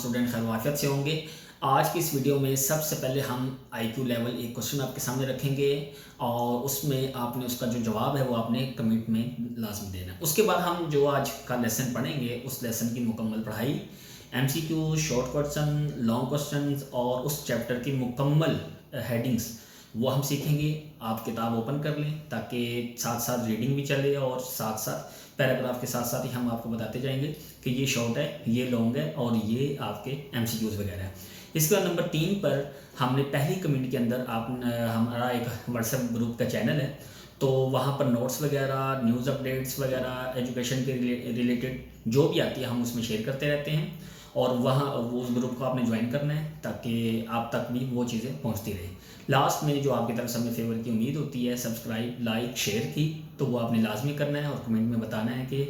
Student خیر وافیت سے ہوں گے۔ آج کی اس ویڈیو میں سب سے پہلے ہم آئی کیو لیول ایک کوشچن آپ کے سامنے رکھیں گے اور اس میں آپ نے اس کا جو جواب ہے وہ آپ نے کمنٹ میں لازمی دینا ہے۔ اس کے بعد ہم جو آج کا لیسن پڑھیں گے اس لیسن کی مکمل پڑھائی، ایم سی کیو، شارٹ کوسچن، لانگ کوسچنز اور اس چیپٹر کی مکمل ہیڈنگز وہ ہم سیکھیں گے۔ آپ کتاب اوپن کر لیں تاکہ ساتھ ساتھ ریڈنگ بھی چلے اور ساتھ ساتھ پیراگراف کے ساتھ ساتھ ہی ہم آپ کو بتاتے جائیں گے کہ یہ شارٹ ہے، یہ لانگ ہے اور یہ آپ کے ایم سی کیوز وغیرہ ہے۔ اس کے بعد نمبر 3 پر ہم نے پہلی کمنٹ کے اندر ہمارا ایک واٹس ایپ گروپ کا چینل ہے، تو وہاں پر نوٹس وغیرہ، نیوز اپڈیٹس وغیرہ، ایجوکیشن کے ریلیٹڈ جو بھی آتی ہے ہم اس میں شیئر کرتے رہتے ہیں، اور وہاں اس گروپ کو آپ نے جوائن کرنا ہے تاکہ آپ تک بھی وہ چیزیں پہنچتی رہیں۔ لاسٹ میں جو آپ کی طرف سے ہمیں فیور کی امید ہوتی ہے سبسکرائب، لائک، شیئر کی، تو وہ آپ نے لازمی کرنا ہے اور کمنٹ میں بتانا ہے کہ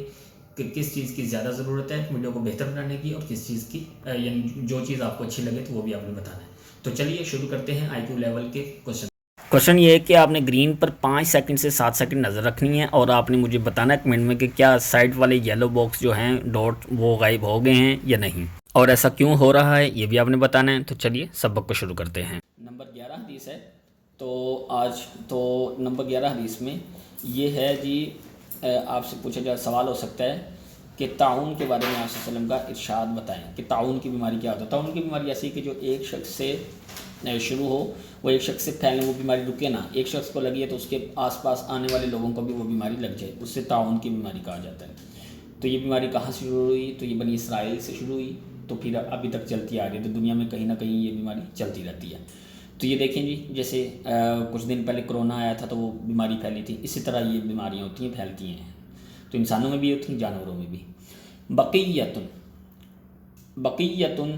کس چیز کی زیادہ ضرورت ہے ویڈیو کو بہتر بنانے کی، اور کس چیز کی یعنی جو چیز آپ کو اچھی لگے تو وہ بھی آپ نے بتانا ہے۔ تو چلیے شروع کرتے ہیں آئی کیو لیول کے کوشچن یہ ہے کہ آپ نے گرین پر 5 سیکنڈ سے 7 سیکنڈ نظر رکھنی ہے اور آپ نے مجھے بتانا ہے کمنٹ میں کہ کیا سائڈ والے یلو باکس جو ہیں ڈاٹ وہ غائب ہو گئے ہیں یا نہیں، اور ایسا کیوں ہو رہا ہے یہ بھی آپ نے بتانا ہے۔ تو چلیے سبق کو شروع کرتے ہیں۔ نمبر 11 حدیث ہے، تو آج تو نمبر 11 حدیث میں یہ ہے جی، آپ سے پوچھا جائے سوال ہو سکتا ہے کہ طاعون کے بارے میں آپ صلی اللہ علیہ وسلم کا ارشاد بتائیں کہ طاعون کی بیماری کیا ہوتا ہے۔ طاعون کی بیماری ایسی کہ جو ایک شخص سے شروع ہو، وہ ایک شخص سے پھیلنے، وہ بیماری رکے نہ، ایک شخص کو لگی ہے تو اس کے آس پاس آنے والے لوگوں کو بھی وہ بیماری لگ جائے، اس سے طاعون کی بیماری کہا جاتا ہے۔ تو یہ بیماری کہاں سے شروع ہوئی؟ تو یہ بنی اسرائیل سے شروع ہوئی، تو پھر ابھی تک چلتی آ رہی ہے، تو دنیا میں کہیں نہ کہیں یہ بیماری چلتی رہتی ہے۔ تو یہ دیکھیں جی، جیسے کچھ دن پہلے کرونا آیا تھا تو وہ بیماری پھیلی تھی، اسی طرح یہ بیماریاں ہوتی ہیں، پھیلتی ہیں، تو انسانوں میں بھی ہوتی ہیں، جانوروں میں بھی۔ بقیتن، بقیتن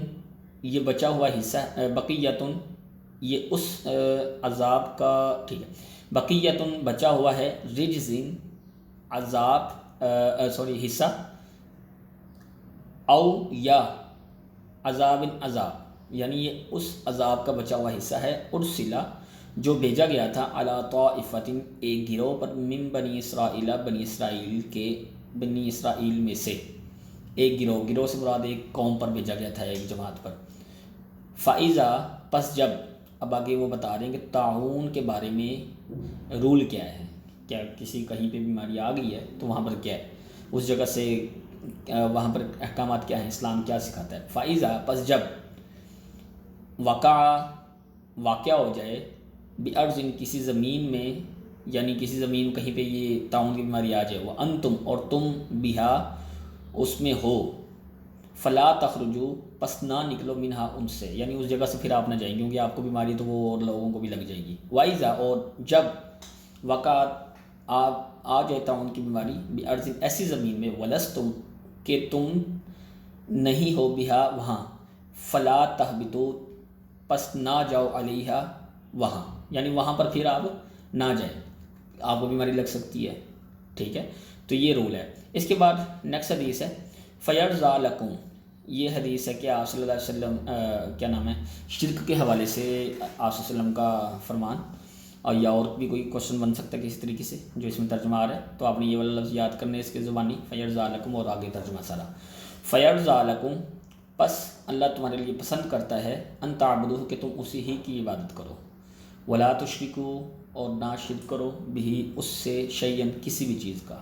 یہ بچا ہوا حصہ، بقیتن یہ اس عذاب کا، ٹھیک ہے، بقیتن بچا ہوا ہے، رجزن عذاب، حصہ، او یا عذاب عذاب، یعنی یہ اس عذاب کا بچا ہوا حصہ ہے، ارسلہ جو بھیجا گیا تھا، علی طائفۃ ایک گروہ پر، من بنی اسرائیل بنی اسرائیل میں سے ایک گروہ سے مراد ایک قوم پر بھیجا گیا تھا، ایک جماعت پر۔ فَإِذَا پس جب، اب آگے وہ بتا رہے ہیں کہ طاعون کے بارے میں رول کیا ہے، کیا کسی کہیں پہ بیماری آ گئی ہے تو وہاں پر کیا ہے، اس جگہ سے وہاں پر احکامات کیا ہیں، اسلام کیا سکھاتا ہے۔ فَإِذَا پس جب، واقع ہو جائے، بِأَرْضٍ کسی زمین میں، یعنی کسی زمین کہیں پہ یہ طاعون کی بیماری آ جائے، وَأَنْتُمْ اور تم بِہَا اس میں ہو، فلا تخرجوا پس نہ نکلو، منہا ان سے، یعنی اس جگہ سے پھر آپ نہ جائیں، کیونکہ آپ کو بیماری تو وہ اور لوگوں کو بھی لگ جائے گی۔ وَإِذَا اور جب، وقعت آ جائے طاعون کی بیماری، بِأَرْضٍ ایسی زمین میں، وَلَسْتُمْ کہ تم نہیں ہو، بہا وہاں، فلا تہبطوا پس نہ جاؤ، علیہا وہاں، یعنی وہاں پر پھر آپ نہ جائیں، آپ کو بیماری لگ سکتی ہے، ٹھیک ہے، تو یہ رول ہے۔ اس کے بعد نیکسٹ حدیث ہے، فَيَرْضَىٰ لَكُمْ، یہ حدیث ہے کہ آپ صلی اللہ علیہ وسلم کیا نام ہے، شرک کے حوالے سے آپ صلی اللہ علیہ وسلم کا فرمان، اور یا اور بھی کوئی کوشچن بن سکتا ہے کسی طریقے سے جو اس میں ترجمہ آ رہا ہے، تو آپ نے یہ والا لفظ یاد کرنا ہے اس کے زبانی، فَيَرْضَىٰ لَكُمْ، اور آگے ترجمہ سارا، فَيَرْضَىٰ لَكُمْ پس اللہ تمہارے لیے پسند کرتا ہے، ان تعبدوہ کہ تم اسی ہی کی عبادت کرو، ولا تشرکوا اور نہ شرک کرو، بہ اس سے، شیئا کسی بھی چیز کا،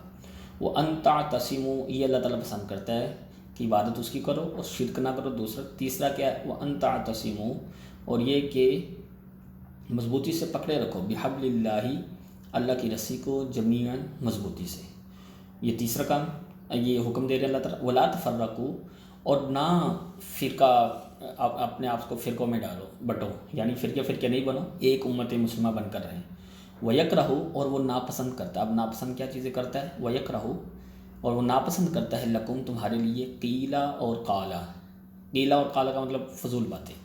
وان تعتصموا یہ اللہ تعالیٰ پسند کرتا ہے کہ عبادت اس کی کرو اور شرک نہ کرو، تیسرا کیا ہے، وان تعتصموا اور یہ کہ مضبوطی سے پکڑے رکھو، بحبل اللہ اللہ کی رسی کو، جمیعا مضبوطی سے، یہ تیسرا کام، یہ حکم دے رہے ہیں اللہ تعالیٰ، ولا تفرقوا اور نہ فرقہ، اپنے آپ کو فرقوں میں ڈالو، بٹو، یعنی فرقے نہیں بنو، ایک امت مسلمہ بن کر رہیں۔ وَيَكْرَهُ اور وہ ناپسند کرتا ہے، اب ناپسند کیا چیزیں کرتا ہے، وَيَكْرَهُ اور وہ ناپسند کرتا ہے، لکم تمہارے لیے، قیلا اور قالا، قیلا اور قالا کا مطلب فضول باتیں،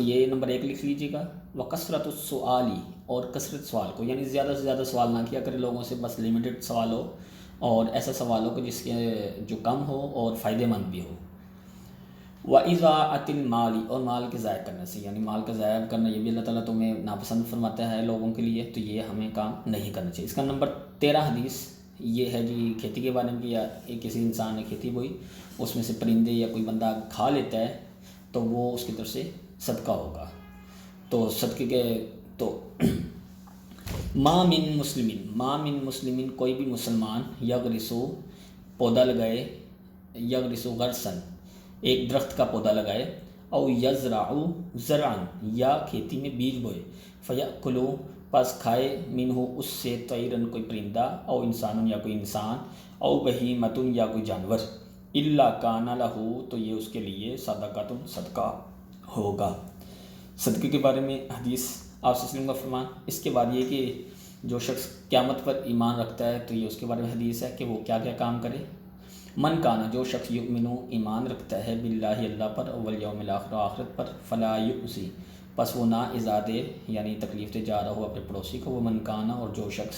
یہ نمبر 1 لکھ لیجیے گا، وَكَثْرَةُ السُّؤَالِ اور کثرت سوال کو، یعنی زیادہ سے زیادہ سوال نہ کیا کرے لوگوں سے، بس لمیٹڈ سوال ہو، اور ایسا سوال ہو کہ جس کے جو کم ہو اور فائدہ مند بھی ہو۔ وَإِضَاعَةِ الْمَالِ اور مال کے ضائع کرنے سے، یعنی مال کا ضائع کرنا یہ بھی اللہ تعالیٰ تمہیں ناپسند فرماتا ہے لوگوں کے لیے، تو یہ ہمیں کام نہیں کرنا چاہیے۔ اس کا نمبر 13 حدیث، یہ ہے جی کھیتی کے بارے میں کہ یا کسی انسان نے کھیتی بوئی، اس میں سے پرندے یا کوئی بندہ کھا لیتا ہے تو وہ اس کی طرف سے صدقہ ہوگا۔ تو صدقے کے تو ما من مسلمین کوئی بھی مسلمان یغرسو پودا لگائے، یغرسو غرسن ایک درخت کا پودا لگائے، او یزرعو زرعن یا کھیتی میں بیج بوئے، فیأکلو پس کھائے منہ اس سے طیرن کوئی پرندہ، او انسان یا کوئی انسان، او بہیمتن یا کوئی جانور، الا کان لہو تو یہ اس کے لیے صدقۃ صدقہ ہوگا۔ صدقے کے بارے میں حدیث آپ صلی اللہ علیہ وسلم کا فرمان۔ اس کے بعد یہ کہ جو شخص قیامت پر ایمان رکھتا ہے تو یہ اس کے بارے میں حدیث ہے کہ وہ کیا کیا کام کرے۔ من کانا جو شخص یؤمن ایمان رکھتا ہے باللہ اللہ پر، والیوم الآخر آخرت پر، فلا یؤذی پس وہ نہ ایذا دے یعنی تکلیف دے جا رہا ہو اپنے پڑوسی کو، وہ من کانا اور جو شخص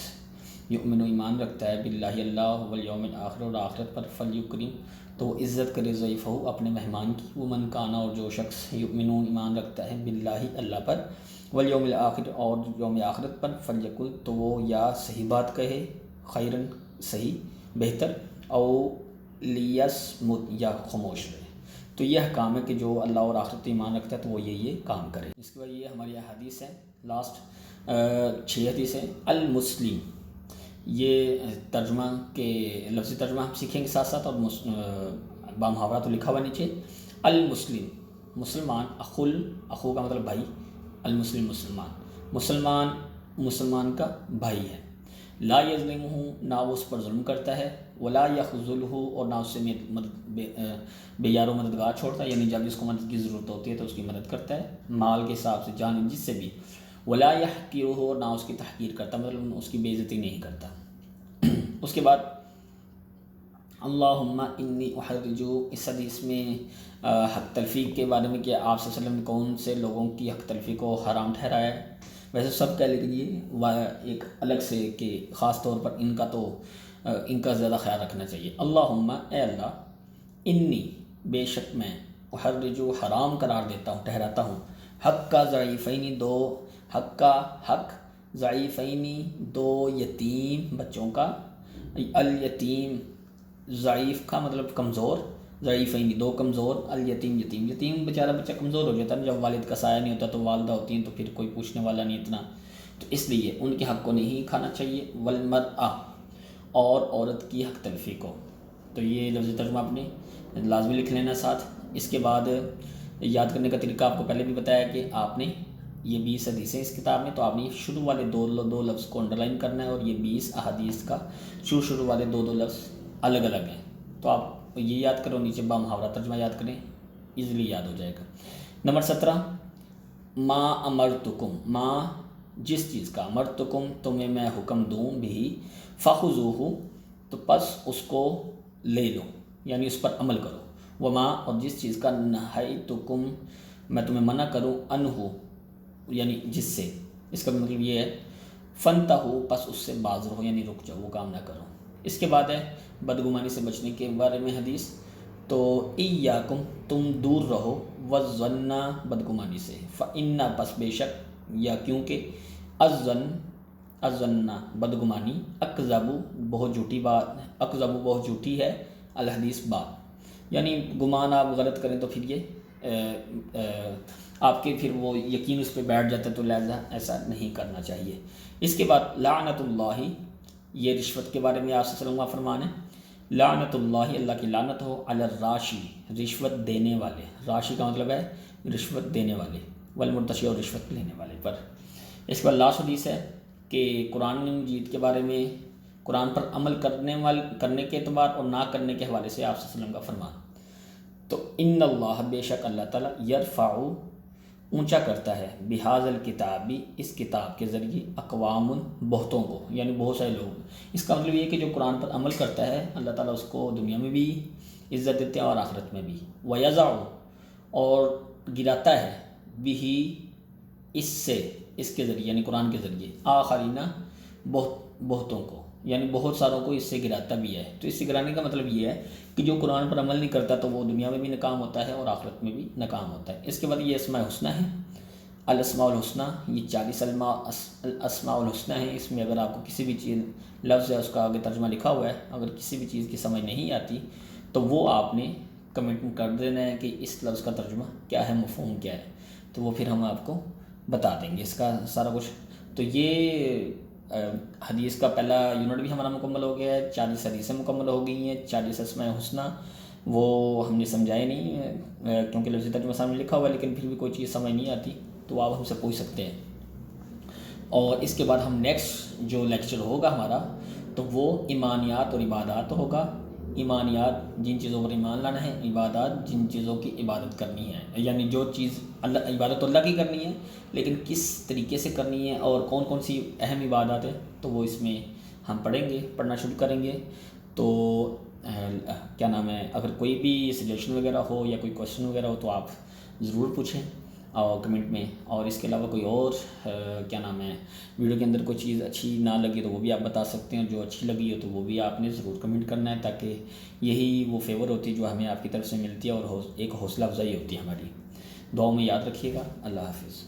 یؤمن ایمان رکھتا ہے باللہ اللہ والیوم الآخر اور آخرت پر، فلیکرم تو وہ عزت کرے ضیفہ اپنے مہمان کی، وہ من کانا اور جو شخص یؤمن ایمان رکھتا ہے باللہ اللہ پر، والیوم الآخر اور یوم آخرت پر، فلیقل تو وہ یا صحیح بات کہے، خیرن صحیح بہتر، او لیصمت یا خاموش رہے۔ تو یہ احکام ہے کہ جو اللہ اور آخرت ایمان رکھتا ہے تو وہ یہ کام کرے۔ اس کے بعد یہ ہماری حدیث ہے، لاسٹ 6 حدیث ہے۔ المسلم یہ ترجمہ کے لفظی ترجمہ ہم سیکھیں گے ساتھ ساتھ، اور بامحاورہ تو لکھا ہوا نیچے۔ المسلم مسلمان، اخو کا مطلب بھائی، المسلم مسلمان کا بھائی ہے، لا یظلمہ نہ وہ اس پر ظلم کرتا ہے، ولا یخذلہ اور نہ اس سے بے یار و مددگار چھوڑتا ہے، یعنی جب اس کو مدد کی ضرورت ہوتی ہے تو اس کی مدد کرتا ہے مال کے حساب سے، جان جس سے بھی، ولا یحقرہ اور نہ اس کی تحقیر کرتا، مطلب اس کی بے عزتی نہیں کرتا۔ اس کے بعد اللہم انی احرجو، اس حدیث میں حق تلفی کے بارے میں کہ آپ صلی اللہ علیہ وسلم نے کون سے لوگوں کی حق تلفی کو حرام ٹھہرایا ہے، ویسے سب کہہ لیکن یہ ایک الگ سے کہ خاص طور پر ان کا زیادہ خیال رکھنا چاہیے۔ اللہم اے اللہ، انی بے شک میں، احرجو حرام قرار دیتا ہوں ٹھہراتا ہوں، حق کا ضعیفینی حق ضعیفینی دو یتیم بچوں کا، الیتیم ضعیف کا مطلب کمزور، ضعیفینی دو کمزور، الیتیم یتیم بیچارہ بچہ کمزور ہو جاتا ہے، جب والد کا سایہ نہیں ہوتا تو والدہ ہوتی ہیں تو پھر کوئی پوچھنے والا نہیں اتنا، تو اس لیے ان کے حق کو نہیں کھانا چاہیے۔ والمرأہ اور عورت کی حق تلفی کو، تو یہ لفظ ترجمہ آپ نے لازمی لکھ لینا ساتھ۔ اس کے بعد یاد کرنے کا طریقہ آپ کو پہلے بھی بتایا کہ آپ نے یہ 20 حدیثیں اس کتاب میں، تو آپ نے شروع والے دو لفظ کو انڈرلائن کرنا ہے، اور یہ 20 احادیث کا شروع والے دو لفظ الگ الگ ہیں، تو آپ یہ یاد کرو، نیچے بامحاورہ ترجمہ یاد کریں، ایزیلی یاد ہو جائے گا۔ نمبر 17 ما امرتکم، ما جس چیز کا، امرتکم تمہیں میں حکم دوں بھی، فخذوہ تو پس اس کو لے لو یعنی اس پر عمل کرو، وما اور جس چیز کا نہیتکم میں تمہیں منع کروں، انہو یعنی جس سے، اس کا مطلب یہ ہے فانتہو پس اس سے باز رہو یعنی رک جاؤ، وہ کام نہ کرو۔ اس کے بعد ہے بدگمانی سے بچنے کے بارے میں حدیث، تو ایاکم تم دور رہو، والظن بدگمانی سے، فإن پس بے شک یا کیونکہ الظن بدگمانی، اکذب بہت جھوٹی بات، اکذب بہت جھوٹی ہے، الحدیث بات، یعنی گمان آپ غلط کریں تو پھر یہ آپ کے پھر وہ یقین اس پہ بیٹھ جاتا ہے، تو لہذا ایسا نہیں کرنا چاہیے۔ اس کے بعد لعنت اللہ، یہ رشوت کے بارے میں آپ صلی اللہ علیہ وسلم کا فرمان ہے، لعنت اللہ اللہ کی لعنت ہو، علی الراشی رشوت دینے والے، راشی کا مطلب ہے رشوت دینے والے، والمرتشی اور رشوت لینے والے پر۔ اس کے بعد لاسٹ حدیث ہے کہ قرآن مجید کے بارے میں، قرآن پر عمل کرنے کے اعتبار اور نہ کرنے کے حوالے سے آپ صلی اللہ علیہ وسلم کا فرمان، تو ان اللہ بے شک اللہ تعالیٰ یرفع اونچا کرتا ہے، بہذا الکتابی اس کتاب کے ذریعے، اقوام بہتوں کو یعنی بہت سارے لوگ، اس کا مطلب یہ ہے کہ جو قرآن پر عمل کرتا ہے اللہ تعالیٰ اس کو دنیا میں بھی عزت دیتے ہیں اور آخرت میں بھی، ویضع اور گراتا ہے، بہی اس سے، اس کے ذریعے یعنی قرآن کے ذریعے، آخرین بہتوں کو یعنی بہت ساروں کو اس سے گراتا بھی ہے۔ تو اس سے گرانے کا مطلب یہ ہے کہ جو قرآن پر عمل نہیں کرتا تو وہ دنیا میں بھی ناکام ہوتا ہے اور آخرت میں بھی ناکام ہوتا ہے۔ اس کے بعد یہ اسماء حسنہ ہے، الاسماء الحسنہ، یہ 40 اسماء الحسنہ ہیں. اس میں اگر آپ کو کسی بھی چیز لفظ ہے اس کا آگے ترجمہ لکھا ہوا ہے، اگر کسی بھی چیز کی سمجھ نہیں آتی تو وہ آپ نے کمنٹ میں کر دینا ہے کہ اس لفظ کا ترجمہ کیا ہے، مفہوم کیا ہے، تو وہ پھر ہم آپ کو بتا دیں گے اس کا سارا کچھ. تو یہ حدیث کا پہلا یونٹ بھی ہمارا مکمل ہو گیا ہے. 40 حدیثیں مکمل ہو گئی ہیں. 40 اسماء حسنہ وہ ہم نے سمجھائے نہیں کیونکہ لفظی ترجمہ سامنے لکھا ہوا ہے، لیکن پھر بھی کوئی چیز سمجھ نہیں آتی تو آپ ہم سے پوچھ سکتے ہیں. اور اس کے بعد ہم نیکسٹ جو لیکچر ہوگا ہمارا تو وہ ایمانیات اور عبادات ہوگا. ایمانیات جن چیزوں پر ایمان لانا ہے، عبادات جن چیزوں کی عبادت کرنی ہے، یعنی جو چیز عبادت اللہ کی کرنی ہے لیکن کس طریقے سے کرنی ہے اور کون کون سی اہم عبادات ہیں، تو وہ اس میں ہم پڑھنا شروع کریں گے. تو کیا نام ہے، اگر کوئی بھی سجیشن وغیرہ ہو یا کوئی کویشچن وغیرہ ہو تو آپ ضرور پوچھیں اور کمنٹ میں. اور اس کے علاوہ کوئی اور کیا نام ہے ویڈیو کے اندر کوئی چیز اچھی نہ لگی تو وہ بھی آپ بتا سکتے ہیں، جو اچھی لگی ہو تو وہ بھی آپ نے ضرور کمنٹ کرنا ہے، تاکہ یہی وہ فیور ہوتی ہے جو ہمیں آپ کی طرف سے ملتی ہے اور ایک حوصلہ افزائی ہوتی ہے ہماری. دعاؤں میں یاد رکھیے گا. اللہ حافظ.